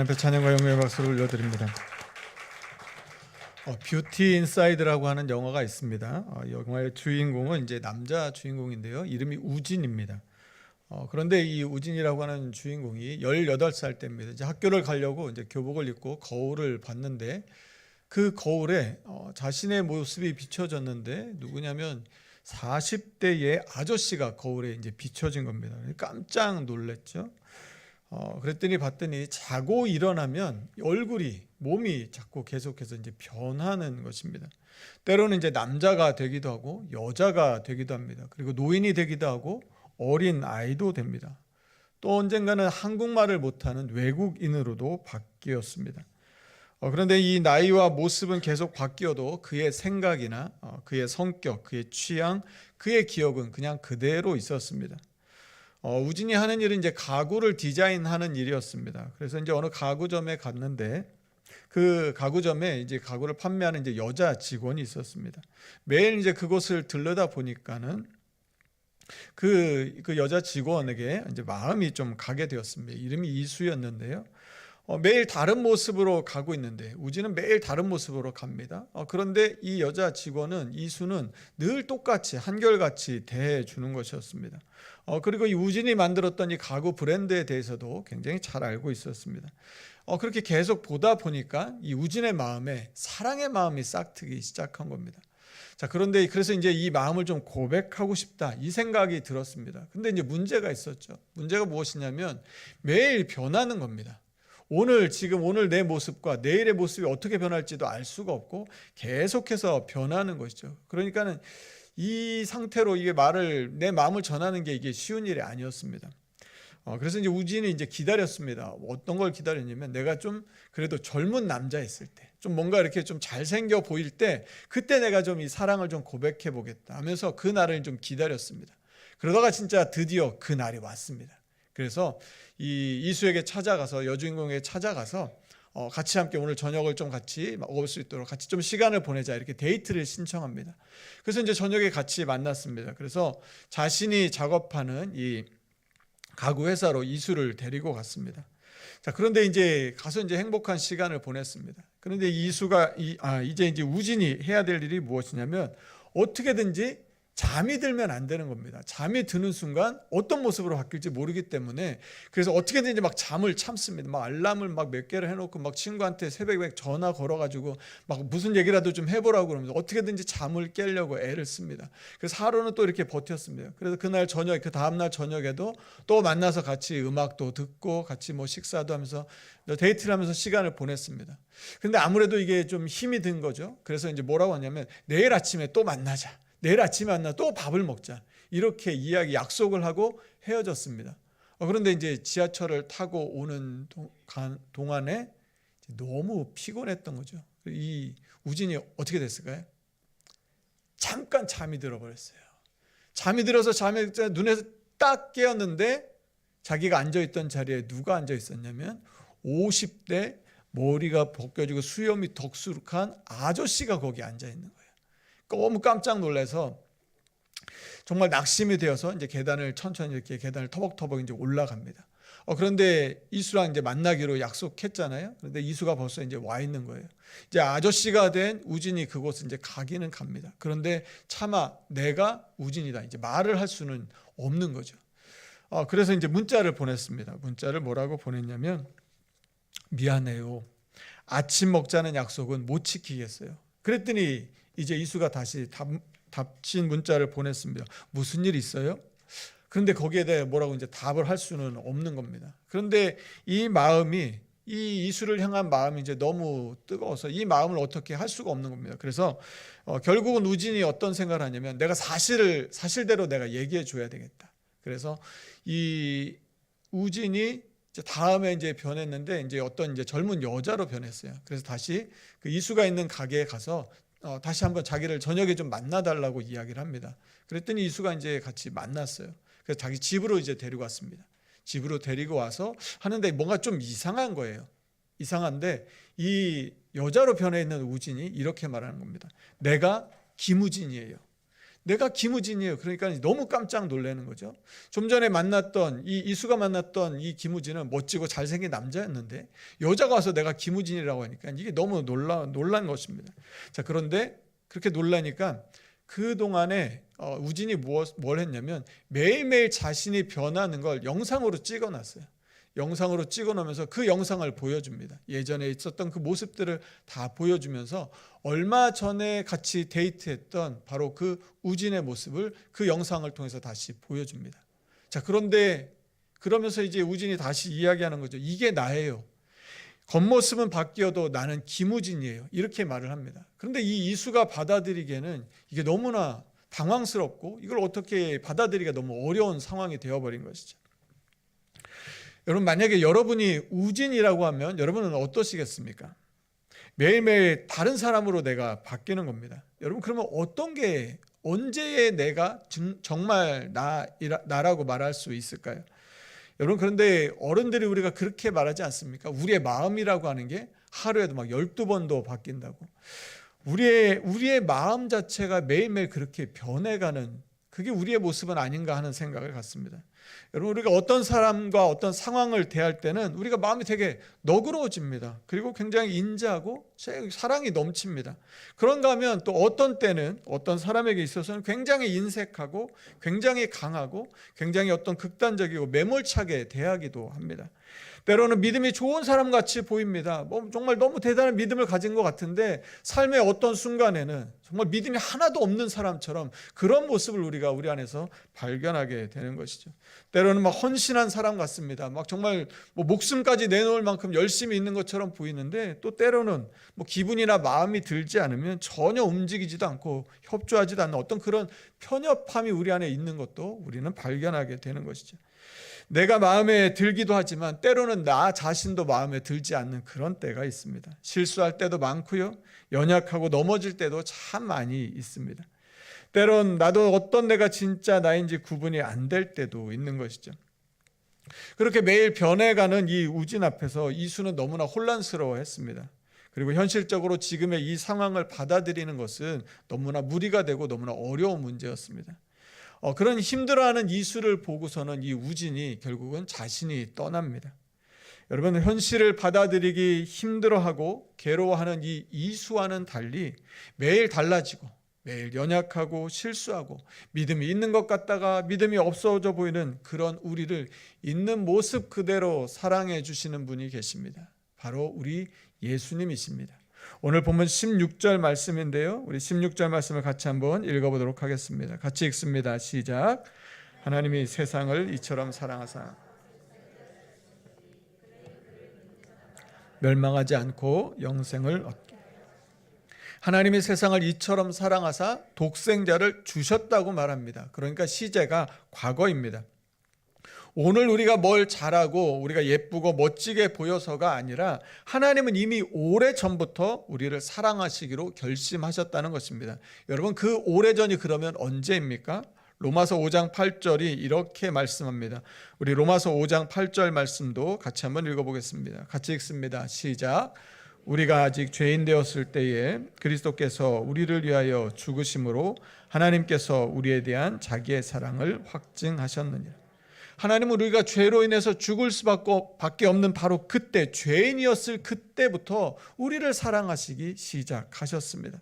하나님 앞에 찬양과 영광의 박수를 올려드립니다. 뷰티 인사이드라고 하는 영화가 있습니다. 영화의 주인공은 이제 남자 주인공인데요. 이름이 우진입니다. 그런데 이 우진이라고 하는 주인공이 18살 때입니다. 이제 학교를 가려고 이제 교복을 입고 거울을 봤는데 그 거울에 자신의 모습이 비춰졌는데 누구냐면 40대의 아저씨가 거울에 이제 비춰진 겁니다. 깜짝 놀랐죠. 그랬더니 봤더니 자고 일어나면 얼굴이 몸이 자꾸 계속해서 이제 변하는 것입니다. 때로는 이제 남자가 되기도 하고 여자가 되기도 합니다. 그리고 노인이 되기도 하고 어린 아이도 됩니다. 또 언젠가는 한국말을 못하는 외국인으로도 바뀌었습니다. 그런데 이 나이와 모습은 계속 바뀌어도 그의 생각이나 그의 성격, 그의 취향, 그의 기억은 그냥 그대로 있었습니다. 우진이 하는 일은 이제 가구를 디자인하는 일이었습니다. 그래서 이제 어느 가구점에 갔는데 그 가구점에 이제 가구를 판매하는 이제 여자 직원이 있었습니다. 매일 이제 그곳을 들르다 보니까는 그 여자 직원에게 이제 마음이 좀 가게 되었습니다. 이름이 이수였는데요. 매일 다른 모습으로 가고 있는데 우진은 매일 다른 모습으로 갑니다. 그런데 이 여자 직원은 이수는 늘 똑같이 한결같이 대해주는 것이었습니다. 그리고 이 우진이 만들었던 이 가구 브랜드에 대해서도 굉장히 잘 알고 있었습니다. 그렇게 계속 보다 보니까 이 우진의 마음에 사랑의 마음이 싹트기 시작한 겁니다. 자, 그런데 그래서 이제 이 마음을 좀 고백하고 싶다 이 생각이 들었습니다. 근데 이제 문제가 있었죠. 문제가 무엇이냐면 매일 변하는 겁니다. 오늘 내 모습과 내일의 모습이 어떻게 변할지도 알 수가 없고 계속해서 변하는 것이죠. 그러니까는 이 상태로 내 마음을 전하는 게 이게 쉬운 일이 아니었습니다. 그래서 이제 우진이 이제 기다렸습니다. 어떤 걸 기다렸냐면 내가 좀 그래도 젊은 남자였을 때, 좀 뭔가 이렇게 좀 잘생겨 보일 때, 그때 내가 좀 이 사랑을 좀 고백해 보겠다 하면서 그 날을 좀 기다렸습니다. 그러다가 진짜 드디어 그 날이 왔습니다. 그래서 이 이수에게 찾아가서 여주인공에게 찾아가서 같이 함께 오늘 저녁을 좀 같이 먹을 수 있도록 같이 좀 시간을 보내자 이렇게 데이트를 신청합니다. 그래서 이제 저녁에 같이 만났습니다. 그래서 자신이 작업하는 이 가구 회사로 이수를 데리고 갔습니다. 자, 그런데 이제 가서 이제 행복한 시간을 보냈습니다. 그런데 이제 우진이 해야 될 일이 무엇이냐면 어떻게든지 잠이 들면 안 되는 겁니다. 잠이 드는 순간 어떤 모습으로 바뀔지 모르기 때문에 그래서 어떻게든지 막 잠을 참습니다. 막 알람을 막 몇 개를 해놓고 막 친구한테 새벽에 전화 걸어가지고 막 무슨 얘기라도 좀 해보라고 그러면서 어떻게든지 잠을 깨려고 애를 씁니다. 그래서 하루는 또 이렇게 버텼습니다. 그래서 그 다음날 저녁에도 또 만나서 같이 음악도 듣고 같이 뭐 식사도 하면서 데이트를 하면서 시간을 보냈습니다. 근데 아무래도 이게 좀 힘이 든 거죠. 그래서 이제 뭐라고 하냐면 내일 아침에 또 만나자. 내일 아침에 만나 또 밥을 먹자. 이렇게 약속을 하고 헤어졌습니다. 그런데 이제 지하철을 타고 오는 동안에 너무 피곤했던 거죠. 이 우진이 어떻게 됐을까요? 잠깐 잠이 들어버렸어요. 잠이 들어서 눈에서 딱 깨었는데 자기가 앉아있던 자리에 누가 앉아있었냐면 50대 머리가 벗겨지고 수염이 덕수룩한 아저씨가 거기 앉아있는 거예요. 너무 깜짝 놀라서 정말 낙심이 되어서 이제 천천히 이렇게 계단을 터벅터벅 이제 올라갑니다. 그런데 이수랑 이제 만나기로 약속했잖아요. 그런데 이수가 벌써 이제 와 있는 거예요. 이제 아저씨가 된 우진이 그곳을 이제 가기는 갑니다. 그런데 차마 내가 우진이다. 이제 말을 할 수는 없는 거죠. 그래서 이제 문자를 보냈습니다. 문자를 뭐라고 보냈냐면 미안해요. 아침 먹자는 약속은 못 지키겠어요. 그랬더니 이제 이수가 다시 답신 문자를 보냈습니다. 무슨 일 있어요? 그런데 거기에 대해 뭐라고 이제 답을 할 수는 없는 겁니다. 그런데 이 이수를 향한 마음이 이제 너무 뜨거워서 이 마음을 어떻게 할 수가 없는 겁니다. 그래서 결국은 우진이 어떤 생각을 하냐면 내가 사실대로 내가 얘기해 줘야 되겠다. 그래서 이 우진이 이제 다음에 이제 변했는데 이제 어떤 이제 젊은 여자로 변했어요. 그래서 다시 그 이수가 있는 가게에 가서 다시 한번 자기를 저녁에 좀 만나달라고 이야기를 합니다. 그랬더니 이수가 이제 같이 만났어요. 그래서 자기 집으로 이제 데리고 왔습니다. 집으로 데리고 와서 하는데 뭔가 좀 이상한 거예요. 이상한데 이 여자로 변해 있는 우진이 이렇게 말하는 겁니다. 내가 김우진이에요. 내가 김우진이에요. 그러니까 너무 깜짝 놀라는 거죠. 좀 전에 만났던 이수가 만났던 이 김우진은 멋지고 잘생긴 남자였는데 여자가 와서 내가 김우진이라고 하니까 이게 너무 놀란 것입니다. 자, 그런데 그렇게 놀라니까 그동안에 우진이 뭘 했냐면 매일매일 자신이 변하는 걸 영상으로 찍어놨어요. 영상으로 찍어놓으면서 그 영상을 보여줍니다. 예전에 있었던 그 모습들을 다 보여주면서 얼마 전에 같이 데이트했던 바로 그 우진의 모습을 그 영상을 통해서 다시 보여줍니다. 자, 그런데 그러면서 이제 우진이 다시 이야기하는 거죠. 이게 나예요. 겉모습은 바뀌어도 나는 김우진이에요. 이렇게 말을 합니다. 그런데 이 이수가 받아들이기에는 이게 너무나 당황스럽고 이걸 어떻게 받아들이기가 너무 어려운 상황이 되어버린 것이죠. 여러분, 만약에 여러분이 우진이라고 하면 여러분은 어떠시겠습니까? 매일매일 다른 사람으로 내가 바뀌는 겁니다. 여러분, 그러면 어떤 게 언제에 내가 정말 나라고 말할 수 있을까요? 여러분, 그런데 어른들이 우리가 그렇게 말하지 않습니까? 우리의 마음이라고 하는 게 하루에도 막 12번도 바뀐다고. 우리의 마음 자체가 매일매일 그렇게 변해가는, 그게 우리의 모습은 아닌가 하는 생각을 갖습니다. 여러분, 우리가 어떤 사람과 어떤 상황을 대할 때는 우리가 마음이 되게 너그러워집니다. 그리고 굉장히 인자하고 사랑이 넘칩니다. 그런가 하면 또 어떤 때는 어떤 사람에게 있어서는 굉장히 인색하고 굉장히 강하고 굉장히 어떤 극단적이고 매몰차게 대하기도 합니다. 때로는 믿음이 좋은 사람같이 보입니다. 정말 너무 대단한 믿음을 가진 것 같은데 삶의 어떤 순간에는 정말 믿음이 하나도 없는 사람처럼 그런 모습을 우리가 우리 안에서 발견하게 되는 것이죠. 때로는 막 헌신한 사람 같습니다. 막 정말 목숨까지 내놓을 만큼 열심히 있는 것처럼 보이는데, 또 때로는 기분이나 마음이 들지 않으면 전혀 움직이지도 않고 협조하지도 않는 어떤 그런 편협함이 우리 안에 있는 것도 우리는 발견하게 되는 것이죠. 내가 마음에 들기도 하지만 때로는 나 자신도 마음에 들지 않는 그런 때가 있습니다. 실수할 때도 많고요, 연약하고 넘어질 때도 참 많이 있습니다. 때론 나도 어떤 내가 진짜 나인지 구분이 안 될 때도 있는 것이죠. 그렇게 매일 변해가는 이 우진 앞에서 이수는 너무나 혼란스러워했습니다. 그리고 현실적으로 지금의 이 상황을 받아들이는 것은 너무나 무리가 되고 너무나 어려운 문제였습니다. 그런 힘들어하는 이수를 보고서는 이 우진이 결국은 자신이 떠납니다. 여러분, 현실을 받아들이기 힘들어하고 괴로워하는 이 이수와는 달리 매일 달라지고 매일 연약하고 실수하고 믿음이 있는 것 같다가 믿음이 없어져 보이는 그런 우리를 있는 모습 그대로 사랑해 주시는 분이 계십니다. 바로 우리 예수님이십니다. 오늘 본문 16절 말씀인데요, 우리 16절 말씀을 같이 한번 읽어보도록 하겠습니다. 같이 읽습니다. 시작. 하나님이 세상을 이처럼 사랑하사 멸망하지 않고 영생을 얻게. 하나님이 세상을 이처럼 사랑하사 독생자를 주셨다고 말합니다. 그러니까 시제가 과거입니다. 오늘 우리가 뭘 잘하고 우리가 예쁘고 멋지게 보여서가 아니라 하나님은 이미 오래전부터 우리를 사랑하시기로 결심하셨다는 것입니다. 여러분, 그 오래전이 그러면 언제입니까? 로마서 5장 8절이 이렇게 말씀합니다. 우리 로마서 5장 8절 말씀도 같이 한번 읽어보겠습니다. 같이 읽습니다. 시작. 우리가 아직 죄인 되었을 때에 그리스도께서 우리를 위하여 죽으심으로 하나님께서 우리에 대한 자기의 사랑을 확증하셨느니라. 하나님은 우리가 죄로 인해서 죽을 수밖에 없는 바로 그때, 죄인이었을 그때부터 우리를 사랑하시기 시작하셨습니다.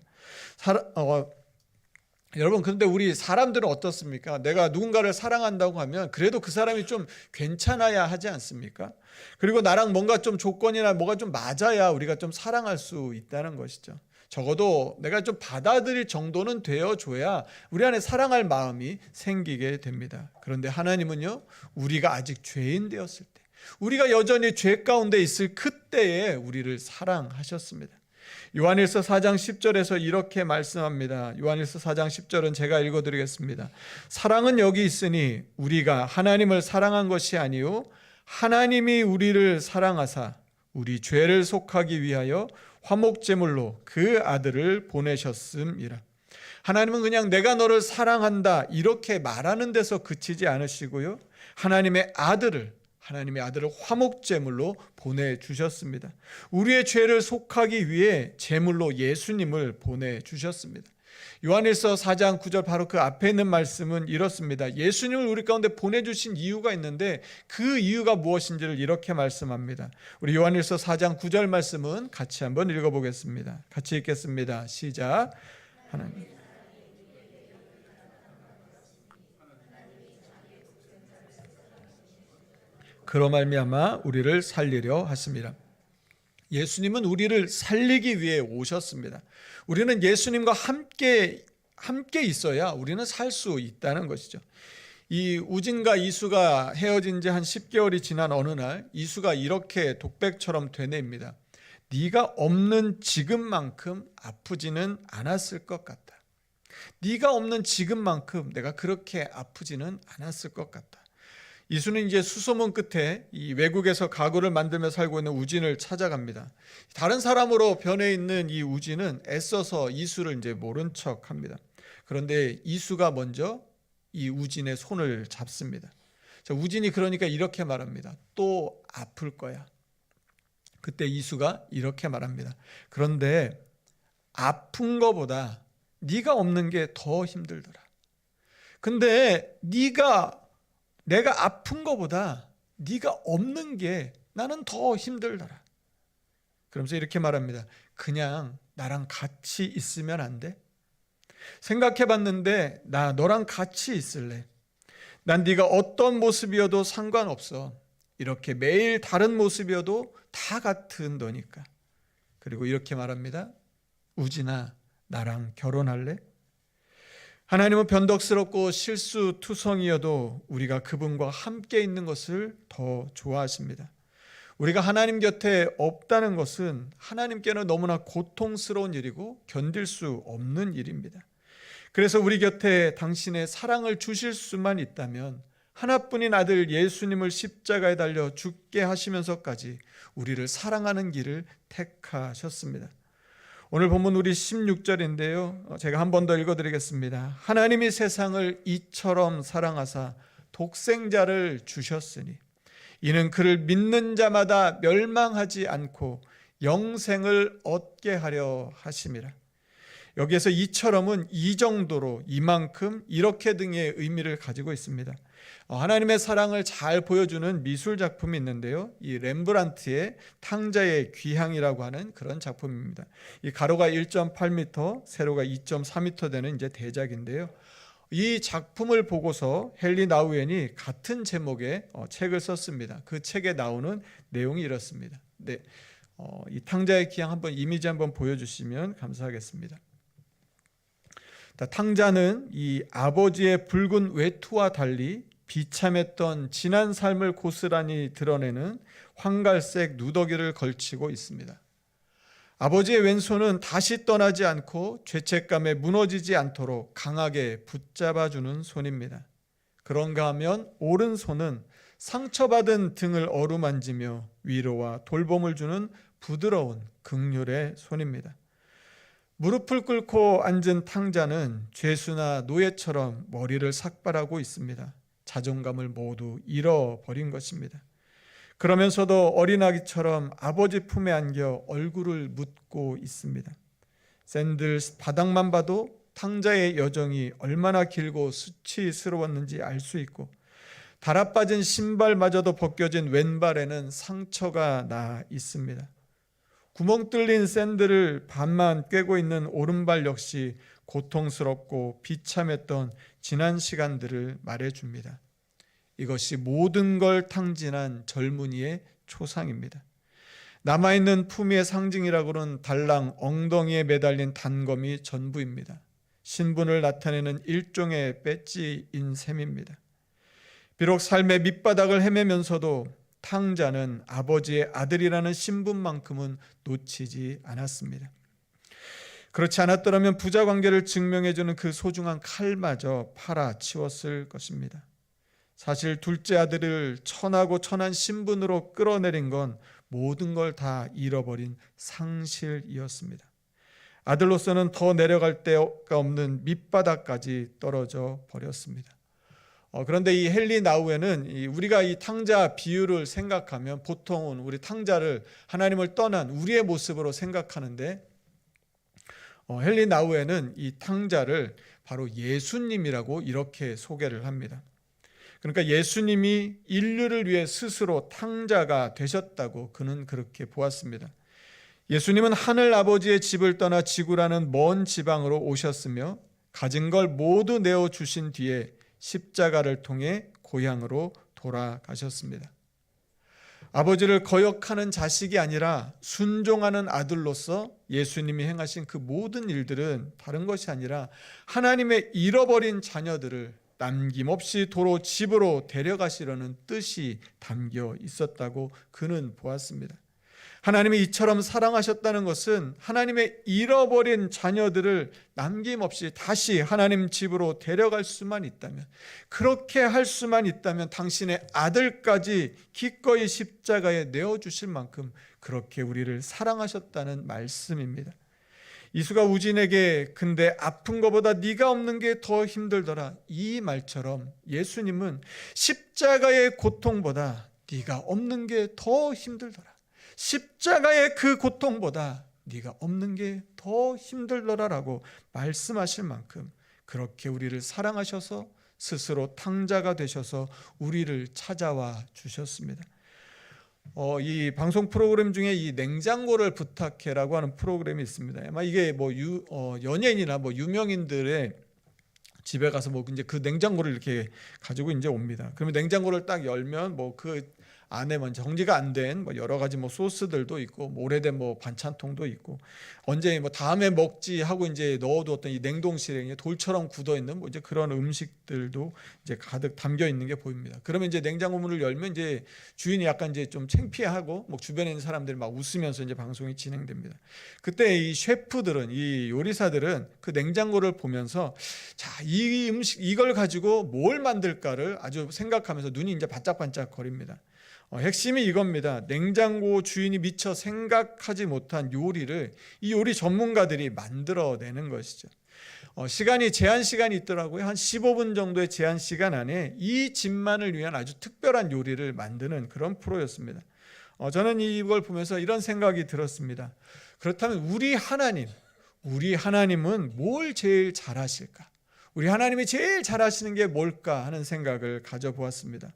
여러분, 그런데 우리 사람들은 어떻습니까? 내가 누군가를 사랑한다고 하면 그래도 그 사람이 좀 괜찮아야 하지 않습니까? 그리고 나랑 뭔가 좀 조건이나 뭐가 좀 맞아야 우리가 좀 사랑할 수 있다는 것이죠. 적어도 내가 좀 받아들일 정도는 되어줘야 우리 안에 사랑할 마음이 생기게 됩니다. 그런데 하나님은요, 우리가 아직 죄인 되었을 때, 우리가 여전히 죄 가운데 있을 그때에 우리를 사랑하셨습니다. 요한일서 4장 10절에서 이렇게 말씀합니다. 요한일서 4장 10절은 제가 읽어드리겠습니다. 사랑은 여기 있으니 우리가 하나님을 사랑한 것이 아니요 하나님이 우리를 사랑하사 우리 죄를 속하기 위하여 화목제물로 그 아들을 보내셨음이라. 하나님은 그냥 내가 너를 사랑한다 이렇게 말하는 데서 그치지 않으시고요, 하나님의 아들을 화목제물로 보내주셨습니다. 우리의 죄를 속하기 위해 제물로 예수님을 보내주셨습니다. 요한일서 4장 9절 바로 그 앞에 있는 말씀은 이렇습니다. 예수님을 우리 가운데 보내주신 이유가 있는데 그 이유가 무엇인지를 이렇게 말씀합니다. 우리 요한일서 4장 9절 말씀은 같이 한번 읽어보겠습니다. 같이 읽겠습니다. 시작. 하나님. 그로 말미암아 우리를 살리려 하심이라. 예수님은 우리를 살리기 위해 오셨습니다. 우리는 예수님과 함께 있어야 우리는 살 수 있다는 것이죠. 이 우진과 이수가 헤어진 지 한 10개월이 지난 어느 날 이수가 이렇게 독백처럼 되뇌입니다. 네가 없는 지금만큼 아프지는 않았을 것 같다. 네가 없는 지금만큼 내가 그렇게 아프지는 않았을 것 같다. 이수는 이제 수소문 끝에 이 외국에서 가구를 만들며 살고 있는 우진을 찾아갑니다. 다른 사람으로 변해 있는 이 우진은 애써서 이수를 이제 모른 척합니다. 그런데 이수가 먼저 이 우진의 손을 잡습니다. 자, 우진이 그러니까 이렇게 말합니다. 또 아플 거야. 그때 이수가 이렇게 말합니다. 그런데 아픈 거보다 네가 없는 게 더 힘들더라. 근데 내가 아픈 거보다 네가 없는 게 나는 더 힘들더라. 그러면서 이렇게 말합니다. 그냥 나랑 같이 있으면 안 돼? 생각해 봤는데 나 너랑 같이 있을래. 난 네가 어떤 모습이어도 상관없어. 이렇게 매일 다른 모습이어도 다 같은 너니까. 그리고 이렇게 말합니다. 우진아, 나랑 결혼할래? 하나님은 변덕스럽고 실수투성이어도 우리가 그분과 함께 있는 것을 더 좋아하십니다. 우리가 하나님 곁에 없다는 것은 하나님께는 너무나 고통스러운 일이고 견딜 수 없는 일입니다. 그래서 우리 곁에 당신의 사랑을 주실 수만 있다면 하나뿐인 아들 예수님을 십자가에 달려 죽게 하시면서까지 우리를 사랑하는 길을 택하셨습니다. 오늘 본문 우리 16절인데요. 제가 한 번 더 읽어드리겠습니다. 하나님이 세상을 이처럼 사랑하사 독생자를 주셨으니 이는 그를 믿는 자마다 멸망하지 않고 영생을 얻게 하려 하심이라. 여기에서 이처럼은 이 정도로, 이만큼, 이렇게 등의 의미를 가지고 있습니다. 하나님의 사랑을 잘 보여주는 미술 작품이 있는데요. 이 렘브란트의 탕자의 귀향이라고 하는 그런 작품입니다. 이 가로가 1.8m, 세로가 2.4m 되는 이제 대작인데요. 이 작품을 보고서 헨리 나우엔이 같은 제목의 책을 썼습니다. 그 책에 나오는 내용이 이렇습니다. 네, 이 탕자의 귀향 한번 이미지 한번 보여주시면 감사하겠습니다. 탕자는 이 아버지의 붉은 외투와 달리 비참했던 지난 삶을 고스란히 드러내는 황갈색 누더기를 걸치고 있습니다. 아버지의 왼손은 다시 떠나지 않고 죄책감에 무너지지 않도록 강하게 붙잡아주는 손입니다. 그런가 하면 오른손은 상처받은 등을 어루만지며 위로와 돌봄을 주는 부드러운 긍휼의 손입니다. 무릎을 꿇고 앉은 탕자는 죄수나 노예처럼 머리를 삭발하고 있습니다. 자존감을 모두 잃어버린 것입니다. 그러면서도 어린아기처럼 아버지 품에 안겨 얼굴을 묻고 있습니다. 샌들 바닥만 봐도 탕자의 여정이 얼마나 길고 수치스러웠는지 알 수 있고 달아빠진 신발마저도 벗겨진 왼발에는 상처가 나 있습니다. 구멍 뚫린 샌들을 반만 꿰고 있는 오른발 역시 고통스럽고 비참했던 지난 시간들을 말해줍니다. 이것이 모든 걸 탕진한 젊은이의 초상입니다. 남아있는 품위의 상징이라고는 달랑 엉덩이에 매달린 단검이 전부입니다. 신분을 나타내는 일종의 배지인 셈입니다. 비록 삶의 밑바닥을 헤매면서도 탕자는 아버지의 아들이라는 신분만큼은 놓치지 않았습니다. 그렇지 않았더라면 부자 관계를 증명해주는 그 소중한 칼마저 팔아치웠을 것입니다. 사실 둘째 아들을 천하고 천한 신분으로 끌어내린 건 모든 걸 다 잃어버린 상실이었습니다. 아들로서는 더 내려갈 데가 없는 밑바닥까지 떨어져 버렸습니다. 그런데 이 헨리 나우엔은 우리가 이 탕자 비유를 생각하면 보통은 우리 탕자를 하나님을 떠난 우리의 모습으로 생각하는데 헨리 나우에는 이 탕자를 바로 예수님이라고 이렇게 소개를 합니다. 그러니까 예수님이 인류를 위해 스스로 탕자가 되셨다고 그는 그렇게 보았습니다. 예수님은 하늘 아버지의 집을 떠나 지구라는 먼 지방으로 오셨으며 가진 걸 모두 내어주신 뒤에 십자가를 통해 고향으로 돌아가셨습니다. 아버지를 거역하는 자식이 아니라 순종하는 아들로서 예수님이 행하신 그 모든 일들은 다른 것이 아니라 하나님의 잃어버린 자녀들을 남김없이 도로 집으로 데려가시려는 뜻이 담겨 있었다고 그는 보았습니다. 하나님이 이처럼 사랑하셨다는 것은 하나님의 잃어버린 자녀들을 남김없이 다시 하나님 집으로 데려갈 수만 있다면, 그렇게 할 수만 있다면 당신의 아들까지 기꺼이 십자가에 내어주실 만큼 그렇게 우리를 사랑하셨다는 말씀입니다. 이수가 우진에게 근데 아픈 것보다 네가 없는 게 더 힘들더라, 이 말처럼 예수님은 십자가의 고통보다 네가 없는 게 더 힘들더라, 십자가의 그 고통보다 네가 없는 게 더 힘들더라라고 말씀하실 만큼 그렇게 우리를 사랑하셔서 스스로 탕자가 되셔서 우리를 찾아와 주셨습니다. 이 방송 프로그램 중에 이 냉장고를 부탁해라고 하는 프로그램이 있습니다. 아마 이게 연예인이나 유명인들의 집에 가서 이제 그 냉장고를 이렇게 가지고 이제 옵니다. 그러면 냉장고를 딱 열면 그 안에 정리가 안 된 여러 가지 소스들도 있고 오래된 반찬통도 있고 언제 다음에 먹지 하고 이제 넣어두었던 이 냉동실에 돌처럼 굳어 있는 이제 그런 음식들도 이제 가득 담겨 있는 게 보입니다. 그러면 이제 냉장고 문을 열면 이제 주인이 약간 이제 좀 창피하고 주변에 있는 사람들이 막 웃으면서 이제 방송이 진행됩니다. 그때 이 셰프들은, 이 요리사들은 그 냉장고를 보면서 자, 이 음식 이걸 가지고 뭘 만들까를 아주 생각하면서 눈이 이제 반짝반짝 거립니다. 핵심이 이겁니다. 냉장고 주인이 미처 생각하지 못한 요리를 이 요리 전문가들이 만들어내는 것이죠. 제한 시간이 있더라고요. 한 15분 정도의 제한 시간 안에 이 집만을 위한 아주 특별한 요리를 만드는 그런 프로였습니다. 저는 이걸 보면서 이런 생각이 들었습니다. 그렇다면 우리 하나님은 뭘 제일 잘하실까? 우리 하나님이 제일 잘하시는 게 뭘까 하는 생각을 가져보았습니다.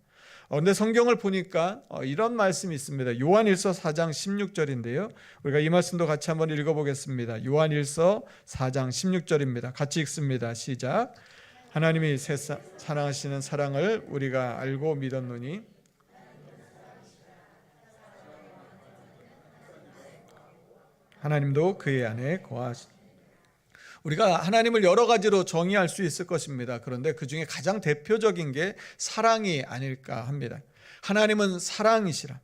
그런데 성경을 보니까 이런 말씀이 있습니다. 요한일서 4장 16절인데요. 우리가 이 말씀도 같이 한번 읽어보겠습니다. 요한일서 4장 16절입니다. 같이 읽습니다. 시작. 하나님이 세상 사랑하시는 사랑을 우리가 알고 믿었노니 하나님도 그의 안에 거하시. 우리가 하나님을 여러 가지로 정의할 수 있을 것입니다. 그런데 그 중에 가장 대표적인 게 사랑이 아닐까 합니다. 하나님은 사랑이시라.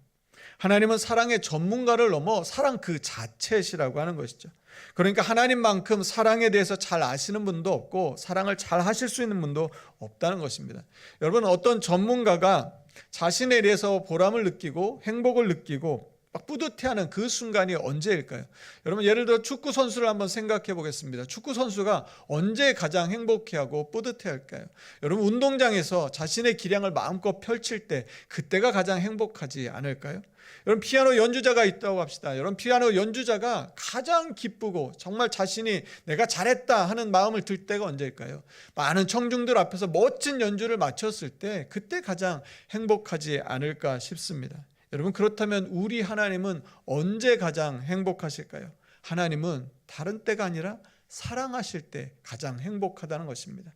하나님은 사랑의 전문가를 넘어 사랑 그 자체시라고 하는 것이죠. 그러니까 하나님만큼 사랑에 대해서 잘 아시는 분도 없고 사랑을 잘 하실 수 있는 분도 없다는 것입니다. 여러분, 어떤 전문가가 자신에 대해서 보람을 느끼고 행복을 느끼고 막 뿌듯해하는 그 순간이 언제일까요? 여러분, 예를 들어 축구 선수를 한번 생각해 보겠습니다. 축구 선수가 언제 가장 행복해하고 뿌듯해할까요? 여러분, 운동장에서 자신의 기량을 마음껏 펼칠 때 그때가 가장 행복하지 않을까요? 여러분, 피아노 연주자가 있다고 합시다. 여러분, 피아노 연주자가 가장 기쁘고 정말 자신이 내가 잘했다 하는 마음을 들 때가 언제일까요? 많은 청중들 앞에서 멋진 연주를 마쳤을 때 그때 가장 행복하지 않을까 싶습니다. 여러분, 그렇다면 우리 하나님은 언제 가장 행복하실까요? 하나님은 다른 때가 아니라 사랑하실 때 가장 행복하다는 것입니다.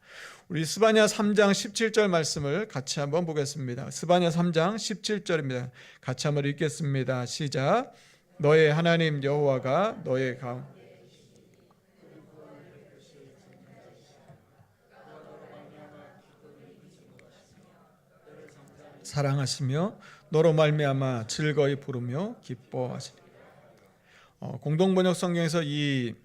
우리 스바냐 3장 17절 말씀을 같이 한번 보겠습니다. 스바냐 3장 17절입니다. 같이 한번 읽겠습니다. 시작. 너의 하나님 여호와가 너의 사랑하시며 너로 말미암아 즐거이 부르며 기뻐하시리. 공동번역 성경에서 이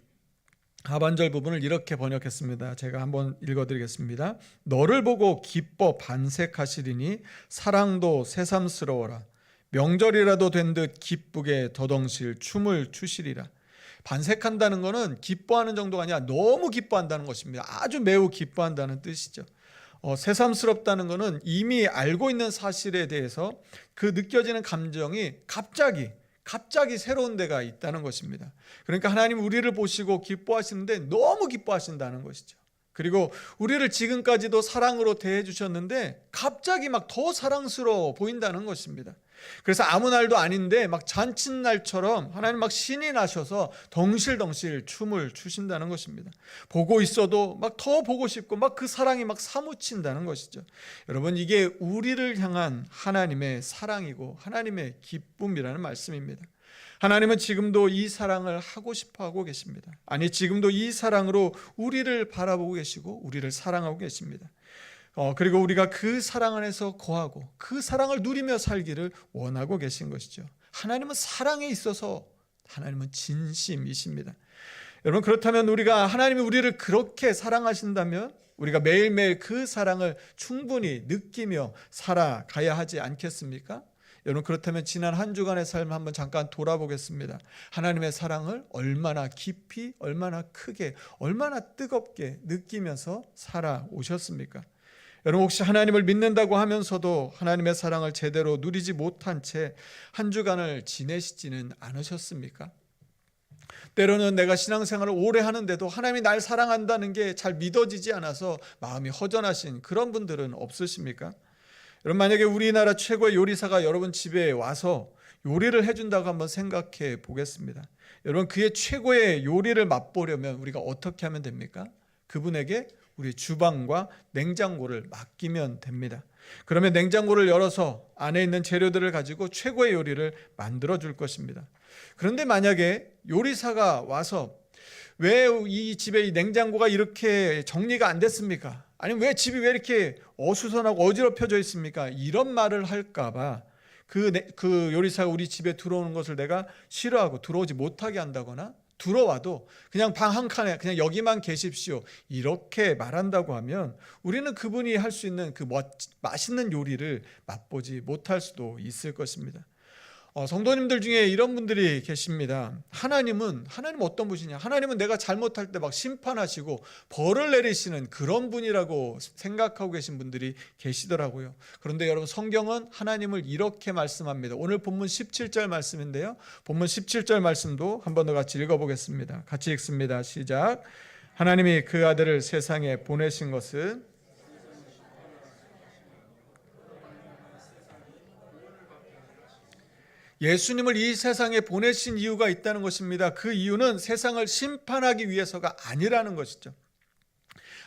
하반절 부분을 이렇게 번역했습니다. 제가 한번 읽어드리겠습니다. 너를 보고 기뻐 반색하시리니 사랑도 새삼스러워라. 명절이라도 된 듯 기쁘게 더덩실 춤을 추시리라. 반색한다는 것은 기뻐하는 정도가 아니라 너무 기뻐한다는 것입니다. 아주 매우 기뻐한다는 뜻이죠. 새삼스럽다는 것은 이미 알고 있는 사실에 대해서 그 느껴지는 감정이 갑자기 갑자기 새로운 데가 있다는 것입니다. 그러니까 하나님 우리를 보시고 기뻐하시는데 너무 기뻐하신다는 것이죠. 그리고 우리를 지금까지도 사랑으로 대해 주셨는데 갑자기 막 더 사랑스러워 보인다는 것입니다. 그래서 아무 날도 아닌데 막 잔칫날처럼 하나님 막 신이 나셔서 덩실덩실 춤을 추신다는 것입니다. 보고 있어도 막 더 보고 싶고 막 그 사랑이 막 사무친다는 것이죠. 여러분, 이게 우리를 향한 하나님의 사랑이고 하나님의 기쁨이라는 말씀입니다. 하나님은 지금도 이 사랑을 하고 싶어 하고 계십니다. 아니, 지금도 이 사랑으로 우리를 바라보고 계시고 우리를 사랑하고 계십니다. 그리고 우리가 그 사랑 안에서 거하고 그 사랑을 누리며 살기를 원하고 계신 것이죠. 하나님은 사랑에 있어서 하나님은 진심이십니다. 여러분, 그렇다면 우리가 하나님이 우리를 그렇게 사랑하신다면 우리가 매일매일 그 사랑을 충분히 느끼며 살아가야 하지 않겠습니까? 여러분, 그렇다면 지난 한 주간의 삶을 한번 잠깐 돌아보겠습니다. 하나님의 사랑을 얼마나 깊이, 얼마나 크게, 얼마나 뜨겁게 느끼면서 살아오셨습니까? 여러분, 혹시 하나님을 믿는다고 하면서도 하나님의 사랑을 제대로 누리지 못한 채 한 주간을 지내시지는 않으셨습니까? 때로는 내가 신앙생활을 오래 하는데도 하나님이 날 사랑한다는 게 잘 믿어지지 않아서 마음이 허전하신 그런 분들은 없으십니까? 여러분, 만약에 우리나라 최고의 요리사가 여러분 집에 와서 요리를 해준다고 한번 생각해 보겠습니다. 여러분, 그의 최고의 요리를 맛보려면 우리가 어떻게 하면 됩니까? 그분에게 우리 주방과 냉장고를 맡기면 됩니다. 그러면 냉장고를 열어서 안에 있는 재료들을 가지고 최고의 요리를 만들어 줄 것입니다. 그런데 만약에 요리사가 와서 왜 이 집에 이 냉장고가 이렇게 정리가 안 됐습니까? 아니면 왜 집이 왜 이렇게 어수선하고 어지럽혀져 있습니까? 이런 말을 할까봐 그 요리사가 우리 집에 들어오는 것을 내가 싫어하고 들어오지 못하게 한다거나, 들어와도 그냥 방 한 칸에 그냥 여기만 계십시오 이렇게 말한다고 하면 우리는 그분이 할 수 있는 그 맛있는 요리를 맛보지 못할 수도 있을 것입니다. 성도님들 중에 이런 분들이 계십니다. 하나님은 어떤 분이냐? 하나님은 내가 잘못할 때 막 심판하시고 벌을 내리시는 그런 분이라고 생각하고 계신 분들이 계시더라고요. 그런데 여러분, 성경은 하나님을 이렇게 말씀합니다. 오늘 본문 17절 말씀인데요. 본문 17절 말씀도 한 번 더 같이 읽어보겠습니다. 같이 읽습니다. 시작. 하나님이 그 아들을 세상에 보내신 것은 예수님을 이 세상에 보내신 이유가 있다는 것입니다. 그 이유는 세상을 심판하기 위해서가 아니라는 것이죠.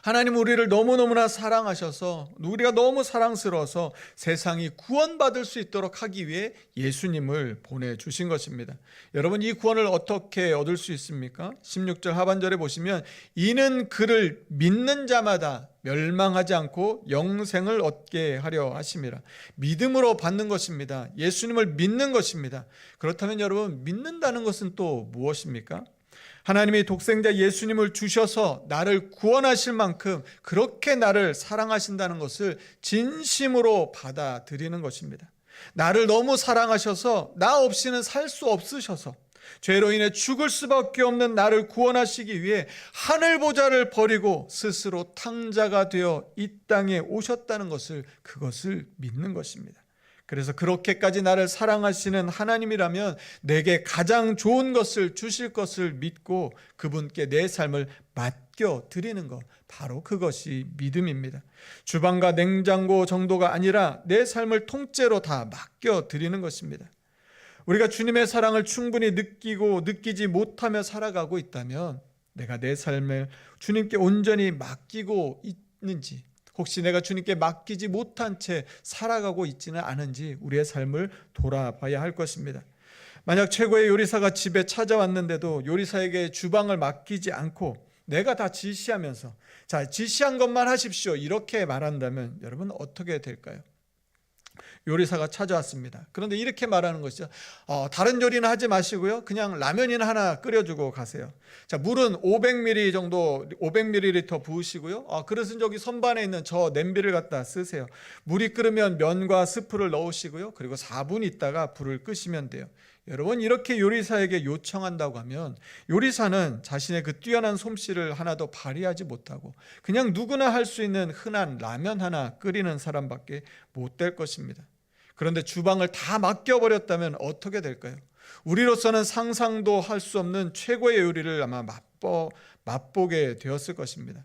하나님 우리를 너무너무나 사랑하셔서, 우리가 너무 사랑스러워서 세상이 구원받을 수 있도록 하기 위해 예수님을 보내주신 것입니다. 여러분, 이 구원을 어떻게 얻을 수 있습니까? 16절 하반절에 보시면 이는 그를 믿는 자마다 멸망하지 않고 영생을 얻게 하려 하심이라. 믿음으로 받는 것입니다. 예수님을 믿는 것입니다. 그렇다면 여러분, 믿는다는 것은 또 무엇입니까? 하나님이 독생자 예수님을 주셔서 나를 구원하실 만큼 그렇게 나를 사랑하신다는 것을 진심으로 받아들이는 것입니다. 나를 너무 사랑하셔서 나 없이는 살 수 없으셔서 죄로 인해 죽을 수밖에 없는 나를 구원하시기 위해 하늘 보좌를 버리고 스스로 탕자가 되어 이 땅에 오셨다는 것을, 그것을 믿는 것입니다. 그래서 그렇게까지 나를 사랑하시는 하나님이라면 내게 가장 좋은 것을 주실 것을 믿고 그분께 내 삶을 맡겨드리는 것, 바로 그것이 믿음입니다. 주방과 냉장고 정도가 아니라 내 삶을 통째로 다 맡겨드리는 것입니다. 우리가 주님의 사랑을 충분히 느끼지 못하며 살아가고 있다면 내가 내 삶을 주님께 온전히 맡기고 있는지, 혹시 내가 주님께 맡기지 못한 채 살아가고 있지는 않은지 우리의 삶을 돌아봐야 할 것입니다. 만약 최고의 요리사가 집에 찾아왔는데도 요리사에게 주방을 맡기지 않고 내가 다 지시하면서 자, 지시한 것만 하십시오 이렇게 말한다면 여러분 어떻게 될까요? 요리사가 찾아왔습니다. 그런데 이렇게 말하는 것이죠. 다른 요리는 하지 마시고요, 그냥 라면이나 하나 끓여주고 가세요. 자, 물은 500ml 정도, 500ml 부으시고요, 그릇은 저기 선반에 있는 저 냄비를 갖다 쓰세요. 물이 끓으면 면과 스프를 넣으시고요, 그리고 4분 있다가 불을 끄시면 돼요. 여러분, 이렇게 요리사에게 요청한다고 하면 요리사는 자신의 그 뛰어난 솜씨를 하나도 발휘하지 못하고 그냥 누구나 할 수 있는 흔한 라면 하나 끓이는 사람밖에 못 될 것입니다. 그런데 주방을 다 맡겨버렸다면 어떻게 될까요? 우리로서는 상상도 할 수 없는 최고의 요리를 아마 맛보게 되었을 것입니다.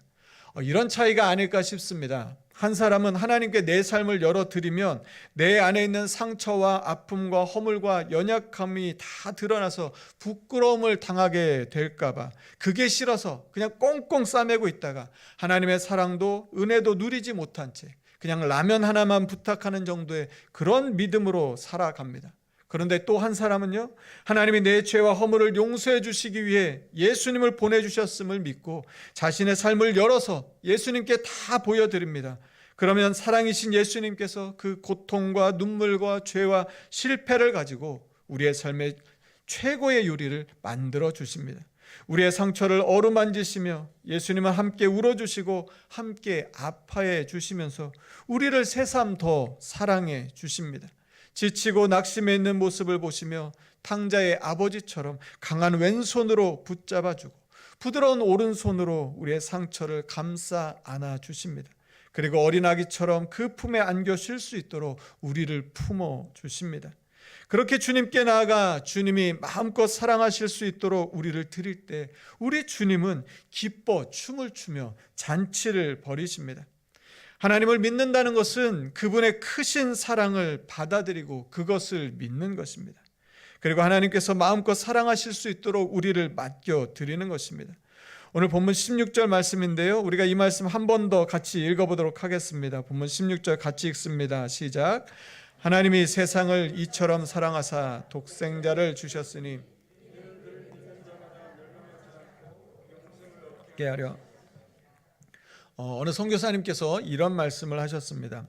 이런 차이가 아닐까 싶습니다. 한 사람은 하나님께 내 삶을 열어드리면 내 안에 있는 상처와 아픔과 허물과 연약함이 다 드러나서 부끄러움을 당하게 될까봐 그게 싫어서 그냥 꽁꽁 싸매고 있다가 하나님의 사랑도 은혜도 누리지 못한 채 그냥 라면 하나만 부탁하는 정도의 그런 믿음으로 살아갑니다. 그런데 또 한 사람은요, 하나님이 내 죄와 허물을 용서해 주시기 위해 예수님을 보내주셨음을 믿고 자신의 삶을 열어서 예수님께 다 보여드립니다. 그러면 사랑이신 예수님께서 그 고통과 눈물과 죄와 실패를 가지고 우리의 삶의 최고의 요리를 만들어 주십니다. 우리의 상처를 어루만지시며 예수님은 함께 울어주시고 함께 아파해 주시면서 우리를 새삼 더 사랑해 주십니다. 지치고 낙심해 있는 모습을 보시며 탕자의 아버지처럼 강한 왼손으로 붙잡아주고 부드러운 오른손으로 우리의 상처를 감싸 안아 주십니다. 그리고 어린아기처럼 그 품에 안겨 쉴 수 있도록 우리를 품어 주십니다. 그렇게 주님께 나아가 주님이 마음껏 사랑하실 수 있도록 우리를 드릴 때 우리 주님은 기뻐 춤을 추며 잔치를 벌이십니다. 하나님을 믿는다는 것은 그분의 크신 사랑을 받아들이고 그것을 믿는 것입니다. 그리고 하나님께서 마음껏 사랑하실 수 있도록 우리를 맡겨드리는 것입니다. 오늘 본문 16절 말씀인데요, 우리가 이 말씀 한 번 더 같이 읽어보도록 하겠습니다. 본문 16절 같이 읽습니다. 시작. 하나님이 세상을 이처럼 사랑하사 독생자를 주셨으니 깨 하려. 어느 선교사님께서 이런 말씀을 하셨습니다.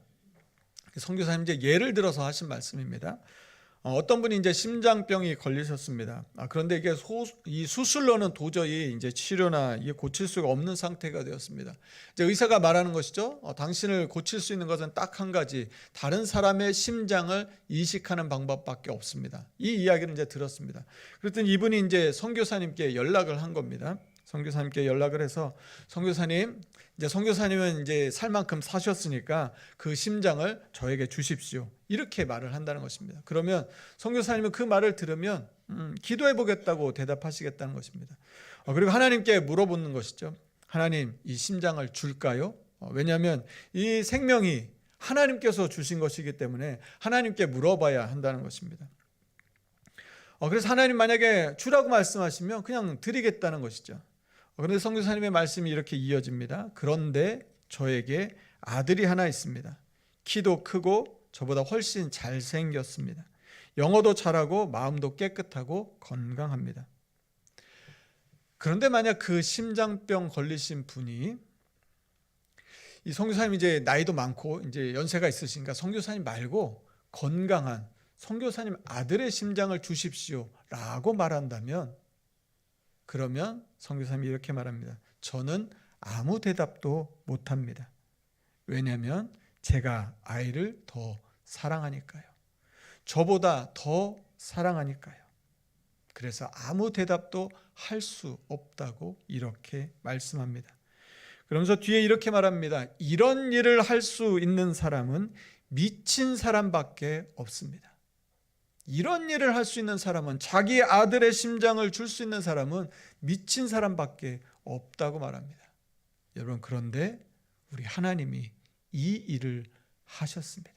선교사님 이제 예를 들어서 하신 말씀입니다. 어떤 분이 이제 심장병이 걸리셨습니다. 그런데 이게 이 수술로는 도저히 이제 치료나 이게 고칠 수가 없는 상태가 되었습니다. 이제 의사가 말하는 것이죠. 당신을 고칠 수 있는 것은 딱 한 가지, 다른 사람의 심장을 이식하는 방법밖에 없습니다. 이 이야기를 이제 들었습니다. 그랬더니 이분이 이제 선교사님께 연락을 한 겁니다. 선교사님께 연락을 해서 선교사님, 이제 선교사님은 이제 살 만큼 사셨으니까 그 심장을 저에게 주십시오. 이렇게 말을 한다는 것입니다. 그러면 선교사님은 그 말을 들으면 기도해 보겠다고 대답하시겠다는 것입니다. 그리고 하나님께 물어보는 것이죠. 하나님, 이 심장을 줄까요? 왜냐하면 이 생명이 하나님께서 주신 것이기 때문에 하나님께 물어봐야 한다는 것입니다. 그래서 하나님 만약에 주라고 말씀하시면 그냥 드리겠다는 것이죠. 그런데 선교사님의 말씀이 이렇게 이어집니다. 그런데 저에게 아들이 하나 있습니다. 키도 크고 저보다 훨씬 잘생겼습니다. 영어도 잘하고 마음도 깨끗하고 건강합니다. 그런데 만약 그 심장병 걸리신 분이, 이 선교사님 이제 나이도 많고 이제 연세가 있으시니까 선교사님 말고 건강한 선교사님 아들의 심장을 주십시오라고 말한다면, 그러면 선교사님이 이렇게 말합니다. 저는 아무 대답도 못합니다. 왜냐하면 제가 아이를 더 사랑하니까요. 저보다 더 사랑하니까요. 그래서 아무 대답도 할 수 없다고 이렇게 말씀합니다. 그러면서 뒤에 이렇게 말합니다. 이런 일을 할 수 있는 사람은 미친 사람밖에 없습니다. 이런 일을 할 수 있는 사람은, 자기 아들의 심장을 줄 수 있는 사람은 미친 사람밖에 없다고 말합니다. 여러분, 그런데 우리 하나님이 이 일을 하셨습니다.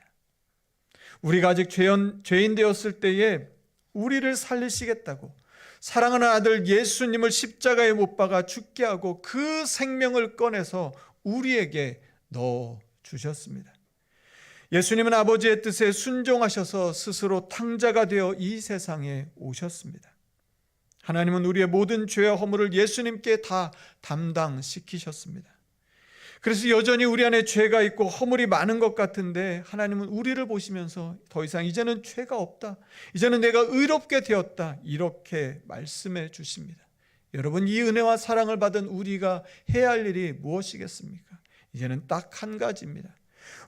우리가 아직 죄인 되었을 때에 우리를 살리시겠다고 사랑하는 아들 예수님을 십자가에 못 박아 죽게 하고 그 생명을 꺼내서 우리에게 넣어주셨습니다. 예수님은 아버지의 뜻에 순종하셔서 스스로 탕자가 되어 이 세상에 오셨습니다. 하나님은 우리의 모든 죄와 허물을 예수님께 다 담당시키셨습니다. 그래서 여전히 우리 안에 죄가 있고 허물이 많은 것 같은데 하나님은 우리를 보시면서 더 이상 이제는 죄가 없다, 이제는 내가 의롭게 되었다, 이렇게 말씀해 주십니다. 여러분, 이 은혜와 사랑을 받은 우리가 해야 할 일이 무엇이겠습니까? 이제는 딱 한 가지입니다.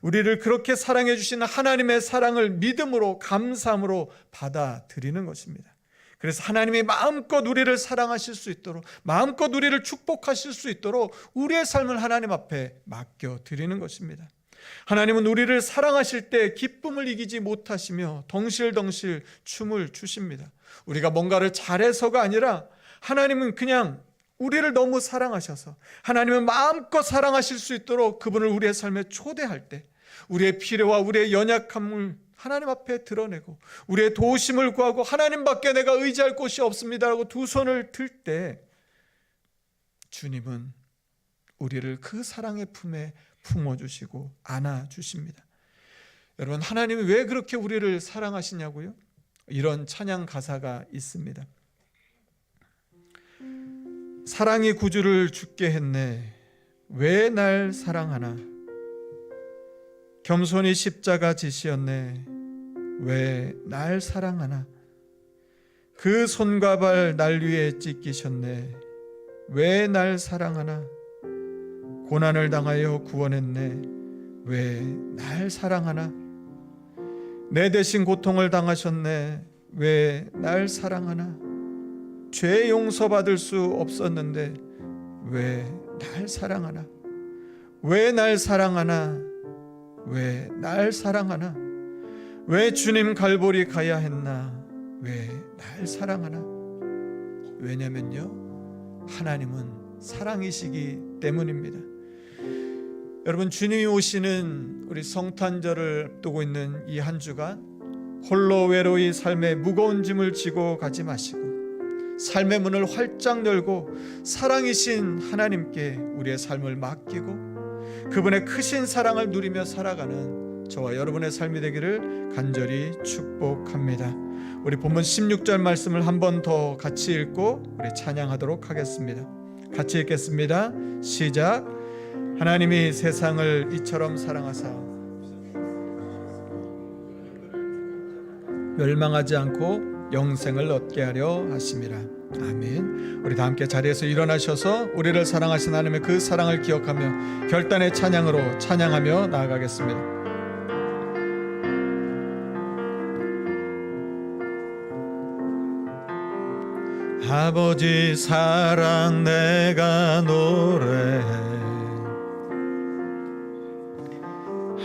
우리를 그렇게 사랑해 주시는 하나님의 사랑을 믿음으로, 감사함으로 받아들이는 것입니다. 그래서 하나님이 마음껏 우리를 사랑하실 수 있도록, 마음껏 우리를 축복하실 수 있도록 우리의 삶을 하나님 앞에 맡겨드리는 것입니다. 하나님은 우리를 사랑하실 때 기쁨을 이기지 못하시며 덩실덩실 춤을 추십니다. 우리가 뭔가를 잘해서가 아니라 하나님은 그냥 우리를 너무 사랑하셔서, 하나님은 마음껏 사랑하실 수 있도록 그분을 우리의 삶에 초대할 때 우리의 필요와 우리의 연약함을 하나님 앞에 드러내고 우리의 도우심을 구하고 하나님밖에 내가 의지할 곳이 없습니다라고 두 손을 들 때 주님은 우리를 그 사랑의 품에 품어주시고 안아주십니다. 여러분, 하나님이 왜 그렇게 우리를 사랑하시냐고요? 이런 찬양 가사가 있습니다. 사랑이 구주를 죽게 했네. 왜 날 사랑하나? 겸손히 십자가 지시었네. 왜 날 사랑하나? 그 손과 발 날 위에 찢기셨네. 왜 날 사랑하나? 고난을 당하여 구원했네. 왜 날 사랑하나? 내 대신 고통을 당하셨네. 왜 날 사랑하나? 죄 용서받을 수 없었는데 왜 날 사랑하나? 왜 날 사랑하나? 왜 날 사랑하나? 왜 주님 갈보리 가야 했나? 왜 날 사랑하나? 왜냐면요, 하나님은 사랑이시기 때문입니다. 여러분, 주님이 오시는 우리 성탄절을 앞두고 있는 이 한 주간 홀로 외로이 삶의 무거운 짐을 지고 가지 마시고 삶의 문을 활짝 열고 사랑이신 하나님께 우리의 삶을 맡기고 그분의 크신 사랑을 누리며 살아가는 저와 여러분의 삶이 되기를 간절히 축복합니다. 우리 본문 16절 말씀을 한 번 더 같이 읽고 우리 찬양하도록 하겠습니다. 같이 읽겠습니다. 시작. 하나님이 세상을 이처럼 사랑하사 멸망하지 않고 영생을 얻게 하려 하심이라. 아멘. 우리 다 함께 자리에서 일어나셔서 우리를 사랑하신 하나님의 그 사랑을 기억하며 결단의 찬양으로 찬양하며 나아가겠습니다. 아버지 사랑 내가 노래해,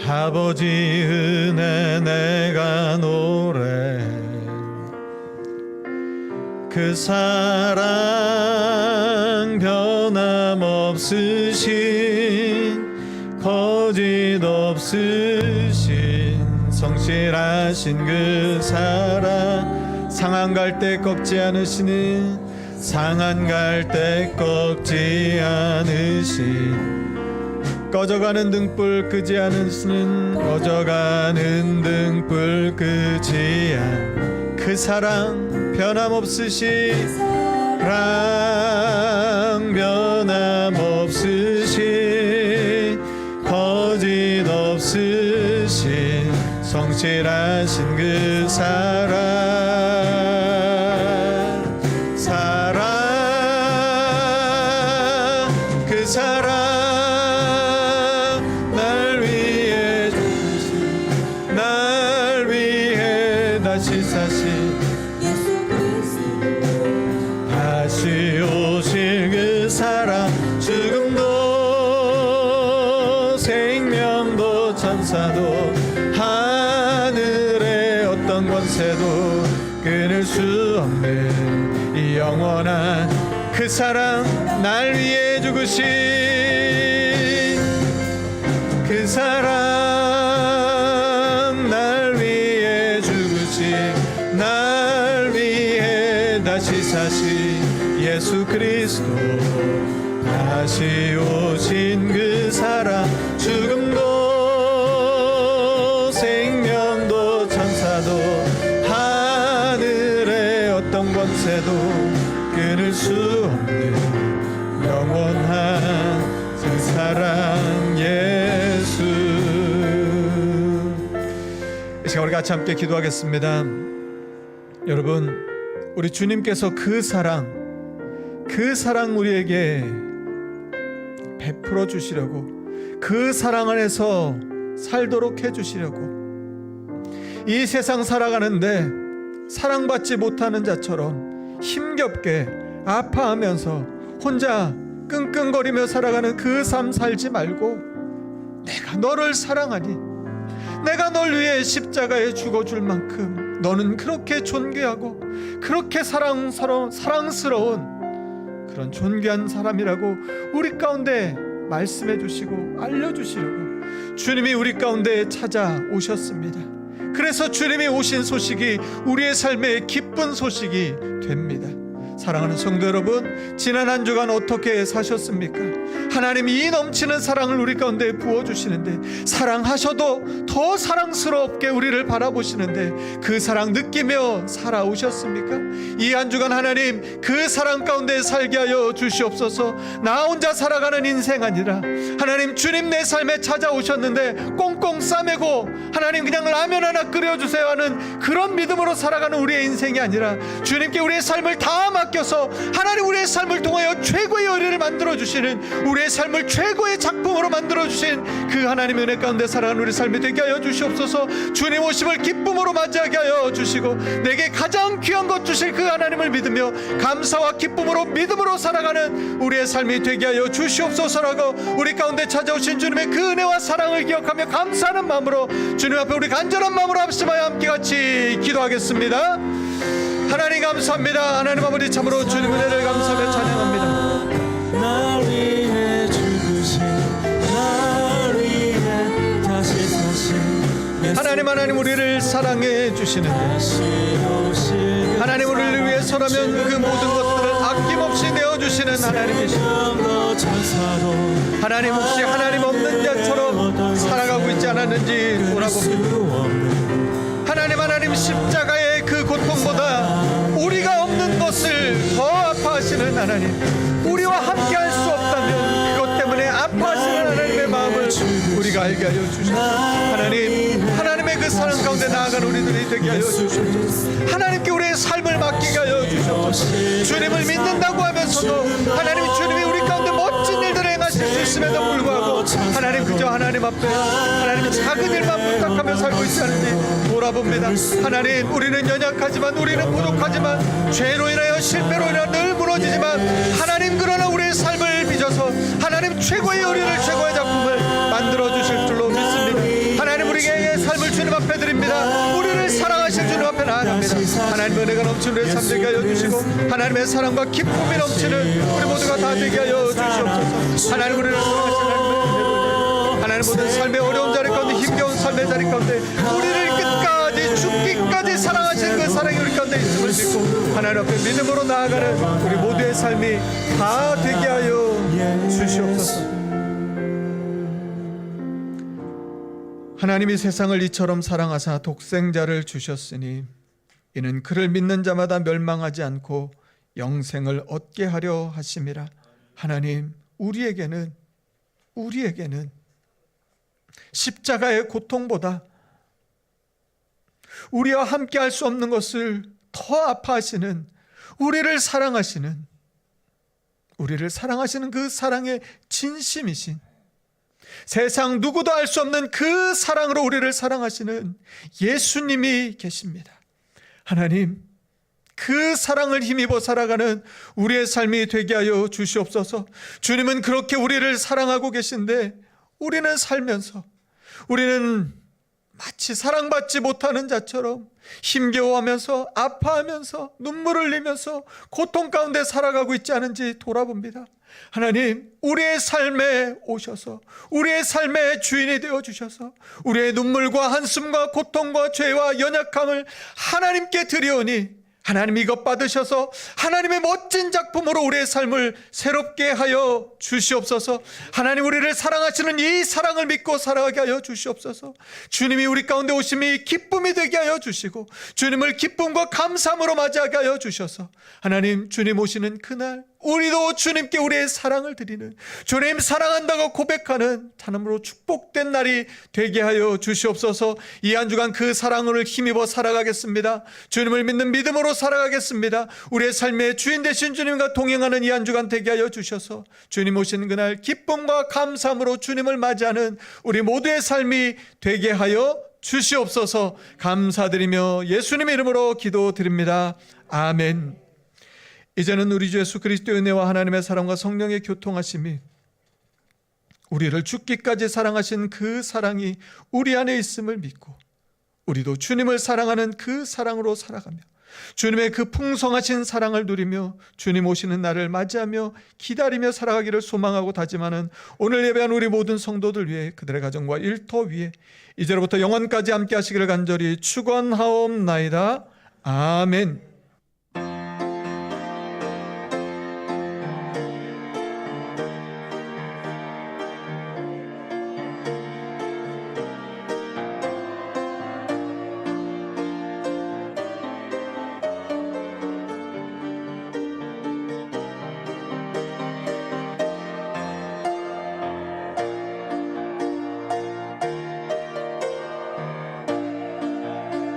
아버지 은혜 내가 노래해, 그 사랑 변함없으신 거짓 없으신 성실하신 그 사랑, 상한 갈 때 꺾지 않으시는, 상한 갈 때 꺾지 않으신, 꺼져가는 등불 끄지 않으시는, 꺼져가는 등불 끄지 않 그 사랑 변함없으신, 사랑 변함없으신 거짓 없으신 성실하신 그 사랑, 그 사랑 날 위해 주신, 날 위해 다시 사신 예수 그리스도, 다시 오실 그 사랑, 죽음도 생명도 천사도 하늘의 어떤 권세도 끊을 수 없는 이 영원한 그 사랑, 날 위해 죽으신 그 사랑, 날 위해 죽으신, 날 위해 다시 사신 예수 그리스도, 다시 오신 그 사랑, 죽음도 생명도 천사도 하늘의 어떤 권세도 끊을 수 없는 영원한 그 사랑 예수. 이 시간 우리 같이 함께 기도하겠습니다. 여러분, 우리 주님께서 그 사랑 우리에게 베풀어 주시려고, 그 사랑 안에서 살도록 해주시려고, 이 세상 살아가는데 사랑받지 못하는 자처럼 힘겹게 아파하면서 혼자 끙끙거리며 살아가는 그 삶 살지 말고 내가 너를 사랑하니 내가 널 위해 십자가에 죽어줄 만큼 너는 그렇게 존귀하고 그렇게 사랑스러운 그런 존귀한 사람이라고 우리 가운데 말씀해 주시고 알려주시려고 주님이 우리 가운데 찾아오셨습니다. 그래서 주님이 오신 소식이 우리의 삶의 기쁜 소식이 됩니다. 사랑하는 성도 여러분, 지난 한 주간 어떻게 사셨습니까? 하나님이 이 넘치는 사랑을 우리 가운데 부어주시는데, 사랑하셔도 더 사랑스럽게 우리를 바라보시는데 그 사랑 느끼며 살아오셨습니까? 이 한 주간 하나님 그 사랑 가운데 살게 하여 주시옵소서. 나 혼자 살아가는 인생 아니라 하나님 주님 내 삶에 찾아오셨는데 꽁꽁 싸매고 하나님 그냥 라면 하나 끓여주세요 하는 그런 믿음으로 살아가는 우리의 인생이 아니라 주님께 우리의 삶을 다 맡겨서 하나님 우리의 삶을 통하여 최고의 요리를 만들어주시는, 우리의 삶을 최고의 작품으로 만들어주신 그 하나님의 은혜 가운데 살아가는 우리 삶이 되게 하여 주시옵소서. 주님 오심을 기쁨으로 맞이하게 하여 주시고 내게 가장 귀한 것 주실 그 하나님을 믿으며 감사와 기쁨으로 믿음으로 살아가는 우리의 삶이 되게 하여 주시옵소서라고 우리 가운데 찾아오신 주님의 그 은혜와 사랑을 기억하며 감사하는 마음으로 주님 앞에 우리 간절한 마음으로 합심하여 함께 같이 기도하겠습니다. 하나님 감사합니다. 하나님 아버지 참으로 주님 은혜를 감사하며 찬양합니다. 날 위해 죽으신, 날 위해 다시 사신 하나님 우리를 사랑해 주시는데 하나님 우리를 위해서라면 그 모든 것들을 아낌없이 내어주시는 하나님이십니다. 하나님 혹시 하나님 없는 자처럼 살아가고 있지 않았는지 돌아봅니다. 하나님 십자가의 그 고통보다 우리가 없는 것을 더 아파하시는 하나님, 우리와 함께 할 수 없다면 그것 때문에 아파하시는 하나님의 마음을 우리가 알게 하여 주시옵소서. 하나님의 그 사랑 가운데 나아가는 우리들이 되게 하여 주시옵소서. 하나님께 우리의 삶을 맡기게 하여 주시옵소서. 주님을 믿는다고 하면서도 하나님 주님이 우리 가운데 멋진 일들을 행하실 수 있음에도 불구하고 하나님 그저 하나님 앞에 하나님 작은 일만 부탁하며 살고 있지 않은지 돌아봅니다. 하나님 우리는 연약하지만, 우리는 부족하지만, 죄로 인하여 실패로 인하여 늘 무너지지만 하나님 그러나 우리의 삶을 빚어서 하나님 최고의 요리를, 최고의 작품을 만들어 주실 줄로 믿습니다. 하나님 우리의 삶을 주님 앞에 드립니다. 우리를 사랑하실 주님 앞에 나아갑니다. 하나님의 은혜가 넘치는 우리의 삶 되게 하여 주시고 하나님의 사랑과 기쁨이 넘치는 우리 모두가 다 되게 하여 주시옵소서. 하나님 우리를 사랑하시는 하나님 모든 삶의 어려운 자리 가운데, 힘겨운 삶의 자리 가운데 우리를 끝까지 죽기까지 사랑하신 그 사랑이 우리 가운데 있음을 믿고 하나님 앞에 믿음으로 나아가는 우리 모두의 삶이 다 되게 하여 주시옵소서. 하나님이 세상을 이처럼 사랑하사 독생자를 주셨으니 이는 그를 믿는 자마다 멸망하지 않고 영생을 얻게 하려 하심이라. 하나님 우리에게는 십자가의 고통보다 우리와 함께 할 수 없는 것을 더 아파하시는, 우리를 사랑하시는 그 사랑의 진심이신, 세상 누구도 알 수 없는 그 사랑으로 우리를 사랑하시는 예수님이 계십니다. 하나님 그 사랑을 힘입어 살아가는 우리의 삶이 되게 하여 주시옵소서. 주님은 그렇게 우리를 사랑하고 계신데 우리는 살면서 우리는 마치 사랑받지 못하는 자처럼 힘겨워하면서 아파하면서 눈물을 흘리면서 고통 가운데 살아가고 있지 않은지 돌아봅니다. 하나님 우리의 삶에 오셔서 우리의 삶의 주인이 되어주셔서 우리의 눈물과 한숨과 고통과 죄와 연약함을 하나님께 드리오니 하나님 이것 받으셔서 하나님의 멋진 작품으로 우리의 삶을 새롭게 하여 주시옵소서. 하나님 우리를 사랑하시는 이 사랑을 믿고 살아가게 하여 주시옵소서. 주님이 우리 가운데 오심이 기쁨이 되게 하여 주시고 주님을 기쁨과 감사함으로 맞이하게 하여 주셔서 하나님 주님 오시는 그날 우리도 주님께 우리의 사랑을 드리는, 주님 사랑한다고 고백하는 참으로 축복된 날이 되게 하여 주시옵소서. 이 한 주간 그 사랑을 힘입어 살아가겠습니다. 주님을 믿는 믿음으로 살아가겠습니다. 우리의 삶의 주인 되신 주님과 동행하는 이 한 주간 되게 하여 주셔서 주님 오시는 그날 기쁨과 감사함으로 주님을 맞이하는 우리 모두의 삶이 되게 하여 주시옵소서. 감사드리며 예수님의 이름으로 기도드립니다. 아멘. 이제는 우리 주 예수 그리스도의 은혜와 하나님의 사랑과 성령의 교통하심이 우리를 죽기까지 사랑하신 그 사랑이 우리 안에 있음을 믿고 우리도 주님을 사랑하는 그 사랑으로 살아가며 주님의 그 풍성하신 사랑을 누리며 주님 오시는 날을 맞이하며 기다리며 살아가기를 소망하고 다짐하는 오늘 예배한 우리 모든 성도들 위해 그들의 가정과 일터 위에 이제로부터 영원까지 함께 하시기를 간절히 축원하옵나이다. 아멘.